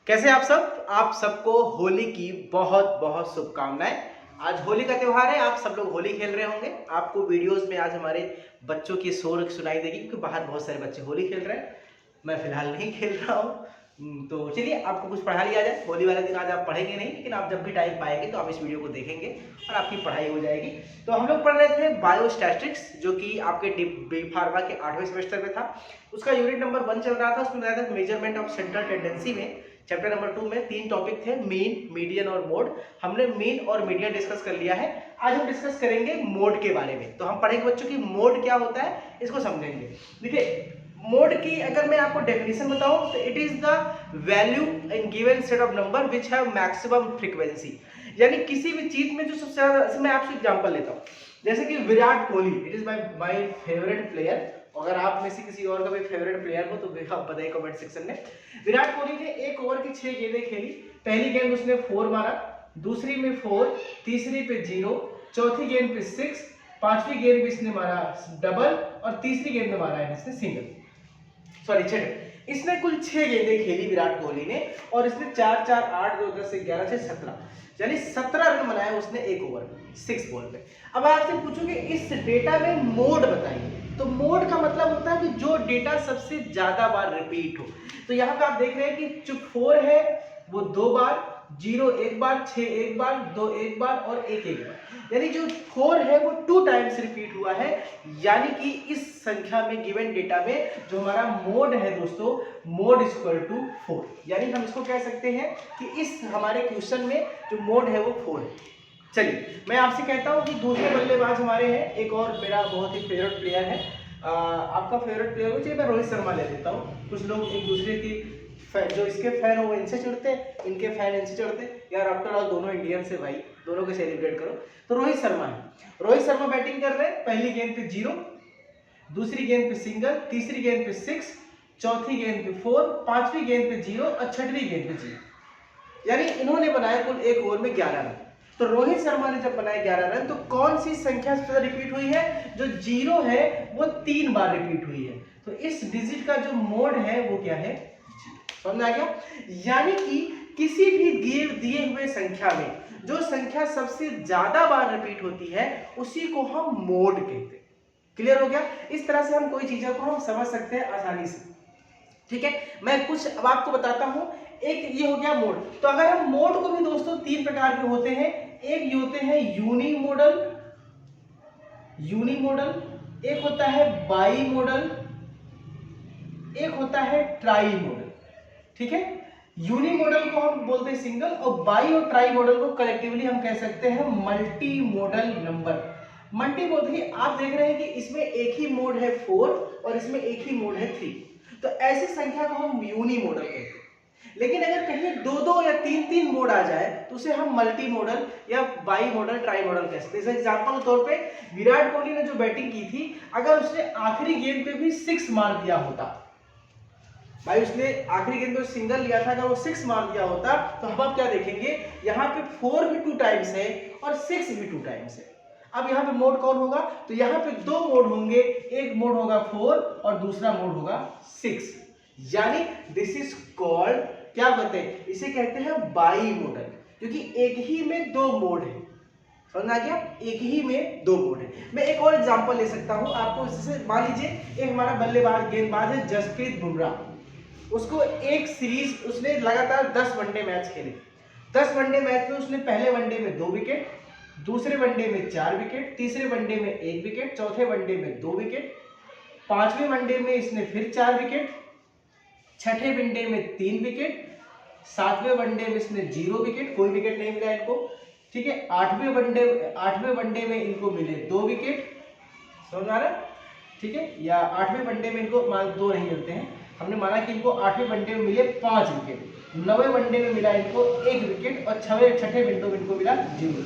कैसे आप सबको होली की बहुत बहुत शुभकामनाएं। आज होली का त्योहार है, आप सब लोग होली खेल रहे होंगे। आपको वीडियोस में आज हमारे बच्चों की शोर सुनाई देगी क्योंकि बाहर बहुत सारे बच्चे होली खेल रहे हैं। मैं फिलहाल नहीं खेल रहा हूँ। तो चलिए आपको कुछ पढ़ा लिया जाए। होली वाले दिन आज आप पढ़ेंगे नहीं, लेकिन आप जब भी टाइम पाएंगे तो आप इस वीडियो को देखेंगे और आपकी पढ़ाई हो जाएगी। तो हम लोग पढ़ रहे थे बायोस्टैटिक्स, जो कि आपके बी फार्मा के 8वें सेमेस्टर में था। उसका यूनिट नंबर 1 चल रहा था। उसमें बताया था मेजरमेंट ऑफ सेंट्रल टेंडेंसी में चैप्टर नंबर 2 में 3 टॉपिक थे, मीन, मीडियन और मोड। हमने मीन और मीडियन डिस्कस कर लिया है। आज हम डिस्कस करेंगे मोड के बारे में। तो हम पढ़ेंगे बच्चों की मोड क्या होता है, इसको समझेंगे। देखिए, मोड की अगर मैं आपको डेफिनेशन बताऊं तो it is the value in given set of number which have maximum frequency. यानी किसी भी चीज में जो सबसे ज्यादा, मैं आपसे एग्जांपल लेता हूं, जैसे कि Virat Kohli, it is my favourite player. अगर आप में से किसी और का भी फेवरेट प्लेयर हो तो आप बताइए कमेंट सेक्शन में। विराट कोहली ने एक ओवर की 6 गेंदें खेली। पहली गेंद उसने 4 मारा, दूसरी में 4, तीसरी पे 0, चौथी गेंद पे 6, पांचवी गेंद पे इसने मारा डबल और तीसरी गेंद में मारा है इसने सिंगल, सॉरी 6। इसने कुल 6 गेंदें खेली विराट कोहली ने, और इसने 4 4 8 2 10 11 से 17, यानी 17 रन बनाए उसने एक ओवर 6 बॉल पे। अब आपसे पूछूंगे इस डेटा में मोड बताइए। तो मोड का मतलब होता है कि जो डेटा सबसे ज्यादा बार रिपीट हो। तो यहाँ पे आप देख रहे हैं कि जो 4 है वो 2 बार, 0 1 बार, 6 1 बार, 2 1 बार और 1 1 बार, यानी जो 4 है वो 2 टाइम्स रिपीट हुआ है। यानी कि इस संख्या में गिवन डेटा में जो हमारा मोड है दोस्तों, मोड इक्वल टू 4। यानी हम इसको कह सकते हैं कि इस हमारे क्वेश्चन में जो मोड है वो 4 है। चलिए मैं आपसे कहता हूं कि दूसरे बल्लेबाज हमारे हैं, एक और मेरा बहुत ही फेवरेट प्लेयर है। आपका फेवरेट प्लेयर हो, चलिए मैं रोहित शर्मा ले लेता हूँ। कुछ लोग एक दूसरे की जो इसके फैन हो वो इनसे चिढ़ते हैं, इनके फैन इनसे चिढ़ते हैं। यार आफ्टर ऑल दोनों इंडियन से भाई, दोनों को सेलिब्रेट करो। तो रोहित शर्मा है, रोहित शर्मा बैटिंग कर रहे हैं। पहली गेंद पे 0, दूसरी गेंद पे सिंगल, तीसरी गेंद पे 6, चौथी गेंद पे 4, पांचवी गेंद पे 0 और छठवीं गेंद पे 0। यानी इन्होंने बनाया कुल एक ओवर में 11 रन। तो रोहित शर्मा ने जब बनाए 11 रन, तो कौन सी संख्या सबसे ज्यादा रिपीट हुई है? जो 0 है वो 3 बार रिपीट हुई है। तो इस डिजिट का जो मोड है वो क्या है? समझ आ गया? यानी कि किसी भी दिए हुए संख्या में जो संख्या सबसे ज्यादा बार रिपीट होती है उसी को हम मोड कहते हैं। क्लियर हो गया? इस तरह से हम कोई चीजों को हम समझ सकते हैं आसानी से। ठीक है, मैं कुछ अब आपको बताता हूं। एक ये हो गया मोड। तो अगर हम मोड को भी दोस्तों 3 प्रकार के होते हैं। एक ये होते हैं यूनिमोडल, एक होता है बाई मॉडल, एक होता है ट्राई मॉडल। ठीक है, यूनि मॉडल को हम बोलते हैं सिंगल, और बाई और ट्राई मॉडल को कलेक्टिवली हम कह सकते हैं multi modal number. Multi modal, आप देख रहे हैं कि इसमें एक ही मोड है 4 और इसमें एक ही मोड है 3। तो ऐसी संख्या को हम यूनि मॉडल कहते हैं। लेकिन अगर कहीं 2-2 या 3-3 मोड आ जाए तो उसे हम मल्टी मॉडल या बाई मॉडल, ट्राई मॉडल कह सकते हैं। जैसे एग्जांपल के तौर पे विराट कोहली ने जो बैटिंग की थी, अगर उसने आखिरी गेंद पे भी 6 मार दिया होता, भाई उसने आखिरी गेंद पे सिंगल लिया था, अगर वो 6 मार दिया होता तो हम आप क्या देखेंगे, यहाँ पे 4 भी 2 टाइम्स है और 6 भी 2 टाइम्स है। अब यहाँ पे मोड कौन होगा? तो यहाँ पे 2 मोड होंगे, एक मोड होगा 4 और दूसरा मोड होगा 6। यानी दिस इज कॉल्ड, क्या कहते हैं इसे? कहते हैं बाई मॉडल, क्योंकि एक ही में 2 मोड है। समझ आ गया? एक ही में 2 मोड है। मैं एक और एग्जांपल ले सकता हूं आपको। जैसे मान लीजिए एक हमारा बल्लेबाज गेंदबाज है जसप्रीत बुमराह। उसको एक सीरीज, उसने लगातार 10 वनडे मैच खेले। 10 वनडे मैच में उसने पहले वनडे में 2 विकेट, दूसरे वनडे में 4 विकेट, तीसरे वनडे में 1 विकेट, चौथे वनडे में 2 विकेट, पांचवें वनडे में इसने फिर 4 विकेट, छठे वनडे में 3 विकेट, सातवें वनडे में इसने 0 विकेट, कोई विकेट नहीं मिला इनको। ठीक है, आठवें वनडे में इनको मिले 2 विकेट। समझ आ रहा है? ठीक है, या 8वें वनडे में इनको 2 नहीं मिलते हैं, हमने माना कि इनको 8वें वनडे में मिले 5 विकेट, 9वें वनडे में मिला इनको 1 विकेट और छठे वनडे में इनको मिला 0।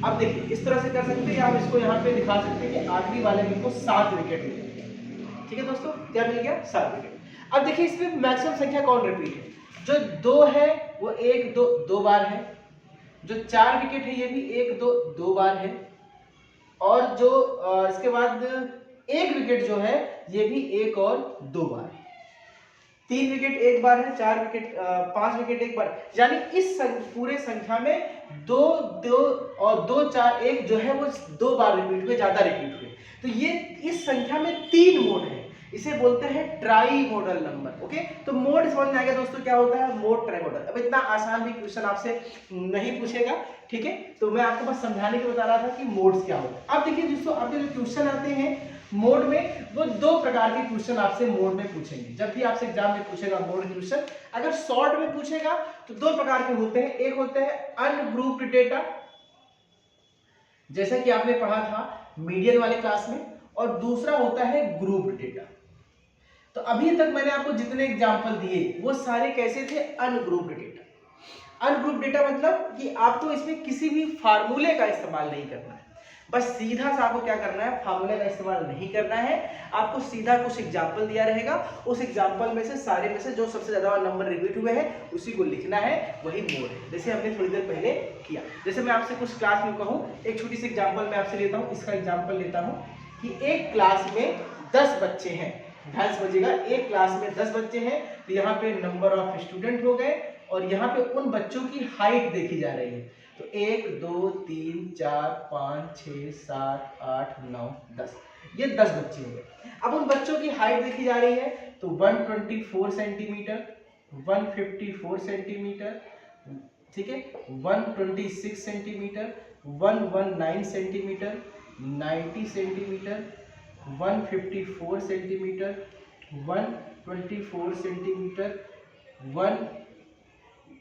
अब देखिए इस तरह से कर सकते हैं, आप इसको यहाँ पे दिखा सकते हैं कि आखिरी वाले में इनको 7 विकेट मिले। ठीक है दोस्तों, क्या मिल गया? 7 विकेट। अब देखिए इसमें मैक्सिमम संख्या कौन रिपीट है? जो 2 है वो 1 2 बार है, जो 4 विकेट है ये भी 1 2 बार है, और जो इसके बाद 1 विकेट जो है ये भी 1 और 2 बार है। 3 विकेट एक बार है, 4 विकेट 5 विकेट एक बार, यानी इस पूरे संख्या में 2 2 और 2 4 1 जो है वो 2 बार रिपीट हुए, ज्यादा रिपीट हुए। तो ये इस संख्या में 3 मोड है, इसे बोलते हैं ट्राई मॉडल नंबर। ओके, तो मोड समझ में आ गया दोस्तों क्या होता है मोड, ट्राई मॉडल। अब इतना आसान भी क्वेश्चन आपसे नहीं पूछेगा, ठीक है, तो मैं आपको बस समझाने के बता रहा था कि मोड्स क्या होता है। अब देखिए दोस्तों, आपके जो क्वेश्चन आते हैं मोड में, वो 2 प्रकार के क्वेश्चन आपसे मोड में पूछेंगे। जब भी आपसे एग्जाम में पूछेगा मोड क्वेश्चन, अगर शॉर्ट में पूछेगा तो 2 प्रकार के होते हैं। एक होते हैं अनग्रुप्ड डेटा, जैसा कि आपने पढ़ा था मीडियन वाले क्लास में, और दूसरा होता है ग्रुप्ड डेटा। तो अभी तक मैंने आपको जितने एग्जांपल दिए वो सारे कैसे थे, अनग्रुप्ड डेटा। अनग्रुप्ड डेटा मतलब कि आपको इसमें किसी भी फार्मूले का इस्तेमाल नहीं करना है, बस सीधा सा आपको क्या करना है, फार्मूले का इस्तेमाल नहीं करना है। आपको सीधा कुछ एग्जांपल दिया रहेगा, उस एग्जांपल में से सारे में से जो सबसे ज्यादा नंबर रिपीट हुए हैं उसी को लिखना है, वही मोड है। जैसे हमने थोड़ी देर पहले किया, जैसे मैं आपसे कुछ क्लास में कहूँ, एक छोटी सी एग्जाम्पल मैं आपसे लेता हूँ, इसका एग्जाम्पल लेता हूँ कि एक क्लास में 10 बच्चे हैं, ध्यान से समझिएगा, एक क्लास में 10 बच्चे हैं, तो यहाँ पे नंबर ऑफ स्टूडेंट हो गए, और यहाँ पे उन बच्चों की हाइट देखी जा रही है। तो 1 2 3 4 5 6 7 8 9 10, ये 10 बच्चे हो गए। अब उन बच्चों की हाइट देखी जा रही है, तो 124 सेंटीमीटर, 154 सेंटीमीटर, ठीक है, 126 centimetre, 119 centimetre, 90 centimetre, 154 centimetre, 124 centimetre,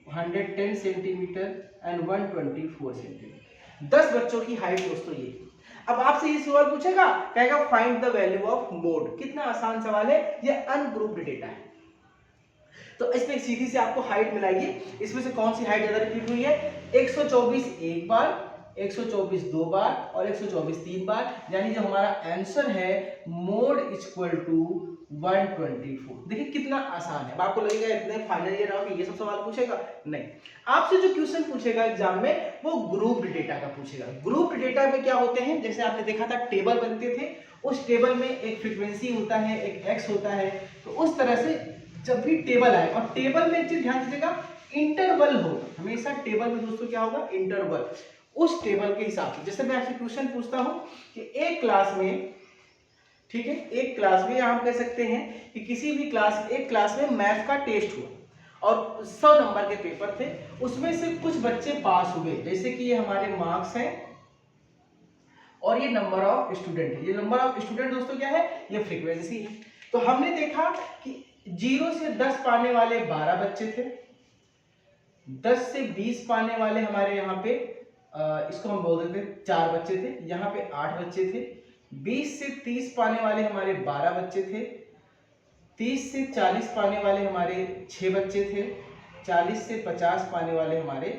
110 centimetre and 124 centimetre. 10 बच्चों की हाइट दोस्तों ये। अब आपसे ये सवाल पूछेगा, कहेगा find the value of mode. कितना आसान सवाल है, ये अनग्रुप्ड डेटा है। तो इसमें सीधी से आपको हाइट मिलाइए, इसमें से कौन सी हाइट ज्यादा रिपीट हुई है, 124 एक बार, 124 दो बार और 124 तीन बार, यानी जो हमारा आंसर है मोड इक्वल टू 124। देखिए कितना आसान है। अब आपको लगेगा इतने फाइनल ईयर आओ कि ये सब सवाल पूछेगा, नहीं, आपसे जो क्वेश्चन पूछेगा एग्जाम में वो ग्रुप्ड डेटा का पूछेगा। ग्रुप्ड डेटा में क्या होते हैं, जैसे आपने देखा था टेबल बनते थे, उस टेबल में एक फ्रीक्वेंसी होता है, एक एक्स होता है, तो उस तरह से जब भी टेबल आए, और टेबल में एक चीज ध्यान दीजिएगा, इंटरवल होगा हमेशा। टेबल में दोस्तों क्या होगा, इंटरवल। उस टेबल के हिसाब से, जैसे मैं आपसे क्वेश्चन पूछता हूं कि एक क्लास में, ठीक है, एक क्लास में हम कह सकते हैं कि किसी भी क्लास, एक क्लास में मैथ का टेस्ट हुआ और 100 नंबर के पेपर थे, उसमें से कुछ बच्चे पास हुए, जैसे कि ये हमारे मार्क्स हैं और ये नंबर ऑफ स्टूडेंट है। ये नंबर ऑफ स्टूडेंट दोस्तों क्या है, ये फ्रीक्वेंसी है। तो हमने देखा कि 0 से 10 पाने वाले 12 बच्चे थे, 10 से 20 पाने वाले हमारे यहाँ पे इसको हम बोल देते हैं 4 बच्चे थे, यहाँ पे 8 बच्चे थे, 20 से 30 पाने वाले हमारे 12 बच्चे थे, 30 से 40 पाने वाले हमारे 6 बच्चे थे, 40 से 50 पाने वाले हमारे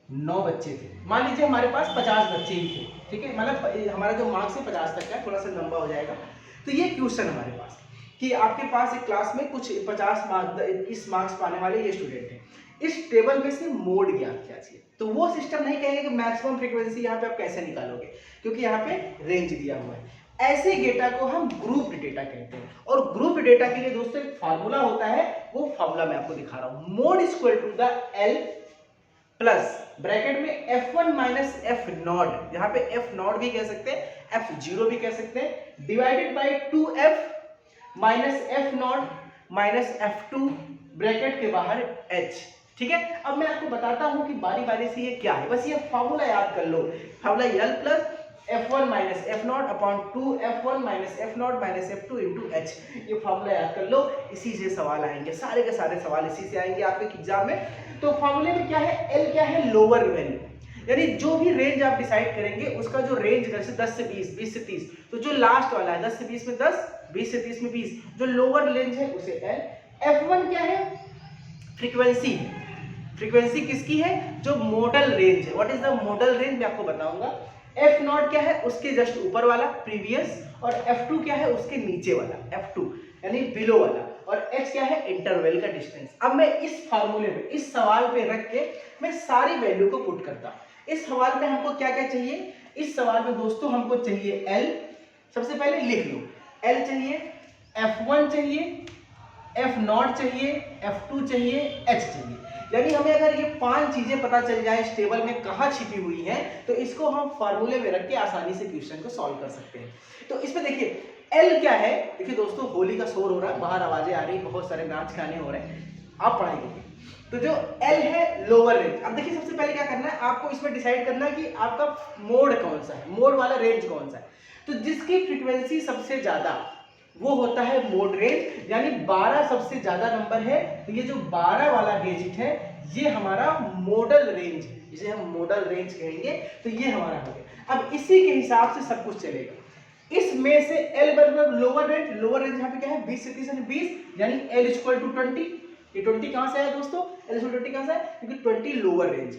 9 बच्चे थे। मान लीजिए हमारे पास 50 बच्चे ही थे, ठीक है, मतलब हमारा जो मार्क्स है 50 तक का है, थोड़ा सा लंबा हो जाएगा। तो ये क्वेश्चन हमारे पास कि आपके पास एक क्लास में कुछ 50 मार्क्स 21 मार्क्स पाने वाले ये स्टूडेंट हैं, इस टेबल में से मोड ज्ञात कीजिए। तो वो सिस्टम नहीं कहेंगे कि मैक्सिमम फ्रीक्वेंसी यहाँ पे आप कैसे निकालोगे, क्योंकि यहाँ पे रेंज दिया हुआ है। ऐसे डेटा को हम ग्रुप डेटा कहते हैं, और ग्रुप डेटा के लिए दोस्तों एक फार्मूला होता है, वो फार्मूला मैं आपको दिखा रहा हूं। Mod equal to the L plus bracket में F1 माइनस एफ नॉट, यहाँ पे एफ नॉट भी कह सकते हैं, F0 भी कह सकते हैं, divided by 2f minus F nought minus F2 bracket के बाहर h। ठीक है, अब मैं आपको बताता हूं कि बारी बारी से ये क्या है, बस ये फार्मूला याद कर लो। Formula L plus F1 minus F nought upon 2f1 minus F nought minus F2 into h, ये फार्मूला याद कर लो। इसी से सवाल आएंगे, सारे के सारे सवाल इसी से आएंगे आपके एग्जाम में। तो फार्मूले में क्या है, L क्या है, लोअर वैल्यू, यानी जो भी रेंज आप डिसाइड करेंगे उसका जो रेंज, जैसे 10 से 20, 20 से 30, तो जो लास्ट वाला है 10 से 20 में 10, 20 से 30 में 20, जो लोअर रेंज है उसे L। F1 क्या है, फ्रीक्वेंसी, फ्रीक्वेंसी किसकी है, जो मॉडल रेंज है। What is the model range, मैं आपको बताऊंगा। एफ नॉट क्या है, उसके जस्ट ऊपर वाला प्रीवियस, और F2 क्या है, उसके नीचे वाला F2 यानी बिलो वाला, और h क्या है, इंटरवल का डिस्टेंस। अब मैं इस फार्मूले में, इस सवाल पे रख के मैं सारी वैल्यू को पुट करता हूं। इस सवाल में हमको क्या क्या चाहिए, इस सवाल में दोस्तों हमको चाहिए L, सबसे पहले लिख लो L चाहिए, F1 चाहिए, F0 चाहिए, F2 चाहिए, H चाहिए। यानी हमें अगर ये 5 चीजें पता चल जाए इस टेबल में कहाँ छिपी हुई हैं, तो इसको हम फार्मूले में रख के आसानी से क्वेश्चन को सॉल्व कर सकते हैं। तो इसमें देखिए L क्या है, देखिए दोस्तों होली का शोर हो रहा है, बाहर आवाजें आ रही, बहुत सारे नाच गाने हो रहे हैं, आप पढ़ाई करिए। तो जो L है लोअर रेंज। अब देखिए सबसे पहले क्या करना है, आपको इसमें डिसाइड करना है कि आपका मोड कौन सा है, मोड वाला रेंज कौन सा है। तो जिसकी फ्रीक्वेंसी सबसे ज्यादा वो होता है मोड रेंज, यानी 12 सबसे ज्यादा नंबर है, तो ये जो 12 वाला डिजिट है ये हमारा मोडल रेंज है, इसे हम मोडल रेंज कहेंगे। तो ये हमारा हो गया। अब इसी के हिसाब से सब कुछ चलेगा। इसमें से L बराबर लोअर रेंज, लोअर रेंज यहाँ पे क्या है 20 से 30 यानी 20, यानी L इक्वल टू 20। ये 20 कहां से आया दोस्तों, L इक्वल 20 कहां से आया, क्योंकि 20 लोअर रेंज।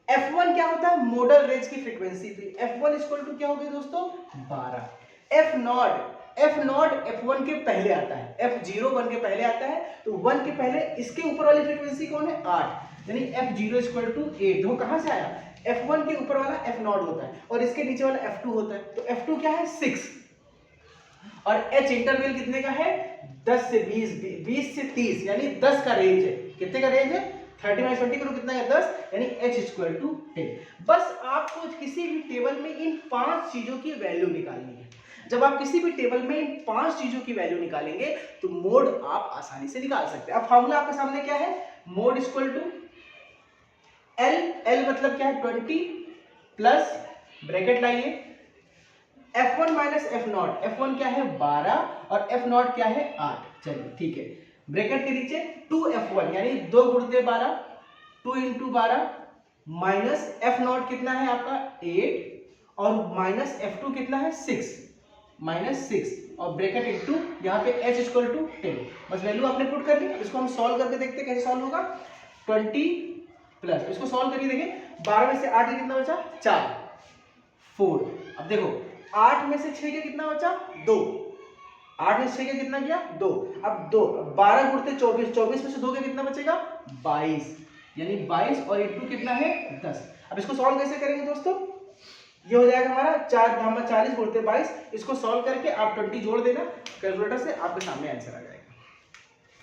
F1 क्या होता है, मोडल रेंज की फ्रीक्वेंसी थी, F1 इक्वल टू क्या हो गया दोस्तों 12। F0 F1 के पहले आता है, F0 1 के पहले आता है, तो 1 के पहले इसके ऊपर वाली फ्रीक्वेंसी कौन है 8, यानी F0 इक्वल टू 8। देखो कहां से आया, F1 के ऊपर वाला F0 होता है और इसके नीचे वाला F2 होता है, तो F2 क्या है 6 और H इंटरवल कितने का है 10 से 20, 20 से 30, यानी 10 का रेंज है। कितने का रेंज है 30 - 20 करो कितना है 10, यानी H इक्वल टू 10। बस आपको किसी भी टेबल में इन 5 चीजों की वैल्यू निकालनी है। जब आप किसी भी टेबल में इन 5 चीजों की वैल्यू निकालेंगे तो मोड आप आसानी से निकाल सकते हैं। अब फॉर्मूला आपके सामने क्या है, मोड इक्वल टू L मतलब क्या है 20 प्लस ब्रैकेट लाइए F1 माइनस F0, F1 क्या है 12 और F0 क्या है 8। चलिए ठीक है, ब्रैकेट के नीचे 2F1 यानी 2 गुणित 12, 2 इंटू 12 माइनस F0 कितना है आपका 8 और माइनस F2 कितना है 6, माइनस 6 और ब्रैकेट इंटू यहाँ पे H इक्वल टू 10। बस वैल्यू आपने पुट कर दी। इसको हम सॉल्व करके देखते हैं कैसे सॉल्व होगा। 20 प्लस इसको सॉल्व करिए, देखिए 12 में से 8 कितना बचा 4, 4। अब देखो 8 में से 6 का कितना बचा 2, 8 में से 6 का कितना गया 2। अब 2 12 गुणित 24, 24 में से 2 का कितना बचेगा 22, यानी 22 और इंटू कितना है 10। अब इसको सॉल्व कैसे करेंगे दोस्तों, ये हो जाएगा हमारा 4 धामा 40 गुणित 22। इसको सॉल्व करके आप 20 जोड़ देना कैलकुलेटर से, आपके सामने आंसर आ जाएगा।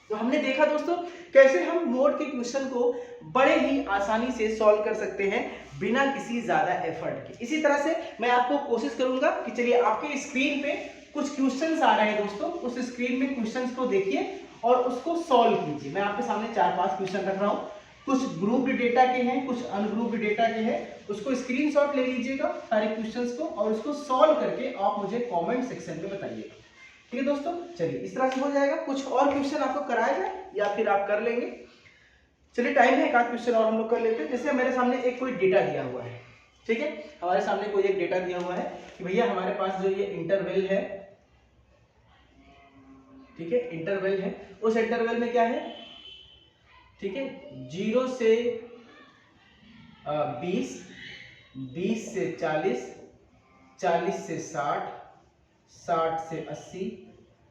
तो हमने देखा दोस्तों कैसे हम मोड के क्वेश्चन को बड़े ही आसानी से सॉल्व कर सकते हैं बिना किसी ज्यादा एफर्ट के। इसी तरह से मैं आपको कोशिश करूंगा कि चलिए आपके स्क्रीन पे कुछ क्वेश्चंस आ रहे हैं दोस्तों, उस स्क्रीन में क्वेश्चंस को देखिए और उसको सॉल्व कीजिए। मैं आपके सामने 4-5 क्वेश्चन रख रहा हूँ, कुछ ग्रुप्ड डेटा के हैं, कुछ अनग्रुप्ड डेटा के हैं। उसको स्क्रीनशॉट ले लीजिएगा सारे क्वेश्चंस को और उसको सॉल्व करके आप मुझे कमेंट सेक्शन में बताइएगा। ठीक है दोस्तों, चलिए इस तरह से हो जाएगा। कुछ और क्वेश्चन आपको कराया जाए या फिर आप कर लेंगे। चलिए टाइम है, एक आध क्वेश्चन और हम लोग कर लेते हैं। जैसे मेरे सामने एक कोई डेटा दिया हुआ है, ठीक है, हमारे सामने कोई एक डेटा दिया हुआ है कि भैया हमारे पास जो ये इंटरवल है, ठीक है, इंटरवल है, उस इंटरवल में क्या है, ठीक है, 0 से 20, 20 से 40, 40 से 60, 60 से 80,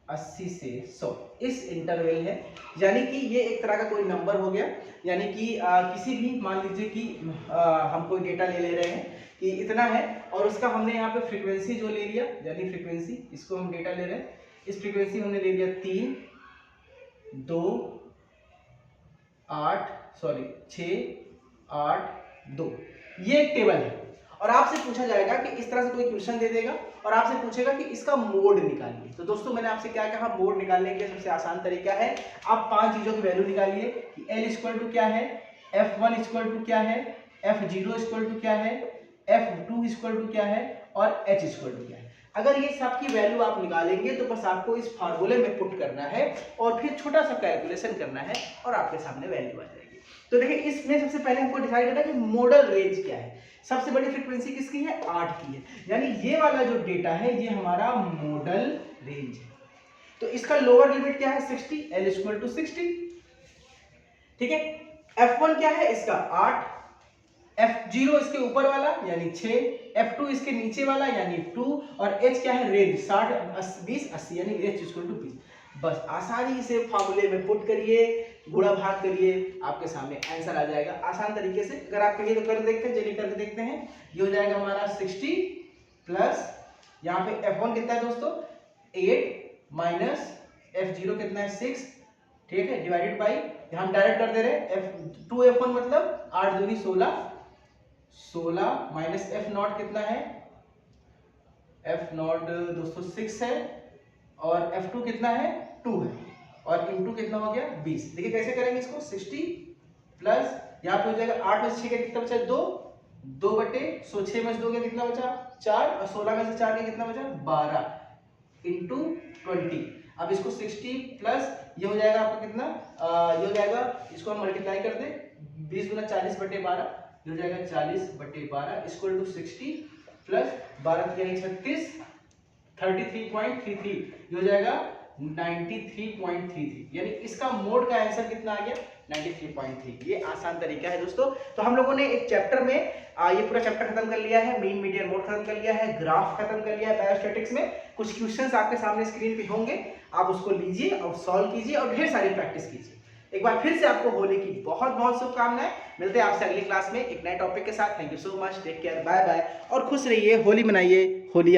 80 से 100, इस इंटरवल है। यानी कि ये एक तरह का कोई नंबर हो गया। यानी कि किसी भी मान लीजिए कि हम कोई डेटा ले रहे हैं कि इतना है और उसका हमने यहाँ पे फ्रीक्वेंसी जो ले लिया, यानी फ्रीक्वेंसी इसको हम डेटा ले रहे हैं, इस फ्रीक्वेंसी हमने ले लिया 3, 2, 8 सॉरी 6, 8, 2। ये एक टेबल है और आपसे पूछा जाएगा कि इस तरह से कोई क्वेश्चन दे देगा और आपसे पूछेगा कि इसका मोड निकालिए। तो दोस्तों मैंने आपसे क्या कहा, मोड निकालने के सबसे आसान तरीका है, आप 5 चीजों की वैल्यू निकालिए कि L इक्वल टू क्या है, F1 इक्वल टू क्या है, F0 इक्वल टू क्या है, F2 इक्वल टू क्या है और H इक्वल टू क्या है। अगर ये सब की वैल्यू आप निकालेंगे तो बस आपको इस फार्मूले में पुट करना है और फिर छोटा सा कैलकुलेशन करना है और आपके सामने वैल्यू आ जाएगी। तो देखिए इसमें सबसे पहले हमको डिसाइड करना है कि मॉडल रेंज क्या है। सबसे बड़ी फ्रीक्वेंसी किसकी है 8 की है, यानी ये वाला जो डेटा है ये हमारा मॉडल रेंज है। तो इसका लोअर लिमिट क्या है 60, L इक्वल टू 60, ठीक है। F1 क्या है इसका 8, F0 इसके ऊपर वाला यानी 6, F2 इसके नीचे वाला यानी 2 और H क्या है रेंज 60, 20, 80 यानी H इक्वल टू 20। बस आसानी से फार्मूले में पुट करिए, गुणा भाग करिए, आपके सामने आंसर आ जाएगा आसान तरीके से। अगर आप कहिए तो कर देखते हैं, चलिए करके देखते हैं। ये हो जाएगा हमारा 60 प्लस यहाँ पे F1 कितना है दोस्तों 8 माइनस F0 कितना है 6 ठीक है, डिवाइडेड बाई, हम डायरेक्ट कर दे रहे हैं, 2f1 मतलब 8 दूनी 16, 16 माइनस एफ नॉट कितना है, एफ नॉट दोस्तों 6 है, और F2 कितना है 2 है, और इंटू कितना हो गया 20। देखिए कैसे करेंगे इसको, 60 प्लस यहाँ पे हो जाएगा 8 में से 6 का कितना बचा 2, 2 बटे 6 में से 2 का कितना बचा 4, और 16 में से 4 का कितना बचा 12 इंटू 20। अब इसको 60 प्लस ये हो जाएगा आपका कितना, ये हो जाएगा, इसको हम मल्टीप्लाई कर दे, 20 गुना 40 बटे 12, ये हो जाएगा 40 बटे 12 इक्वल टू 60 प्लस 12 36, 33.33, ये हो जाएगा 93.33, यानी इसका मोड का आंसर कितना आ गया 93.3। ये आसान तरीका है दोस्तों। तो हम लोगों ने एक चैप्टर में ये पूरा चैप्टर खत्म कर लिया है, मीन मीडियन मोड खत्म कर लिया है, ग्राफ खत्म कर लिया है। बायोस्टैटिक्स में कुछ क्वेश्चंस आपके सामने स्क्रीन पे होंगे, आप उसको लीजिए और सॉल्व कीजिए और ढेर सारी प्रैक्टिस कीजिए। एक बार फिर से आपको होली की बहुत बहुत शुभकामनाएं। मिलते हैं आपसे अगली क्लास में एक नए टॉपिक के साथ। Thank you so much, take care, bye bye, और खुश रहिए, होली मनाइए, होली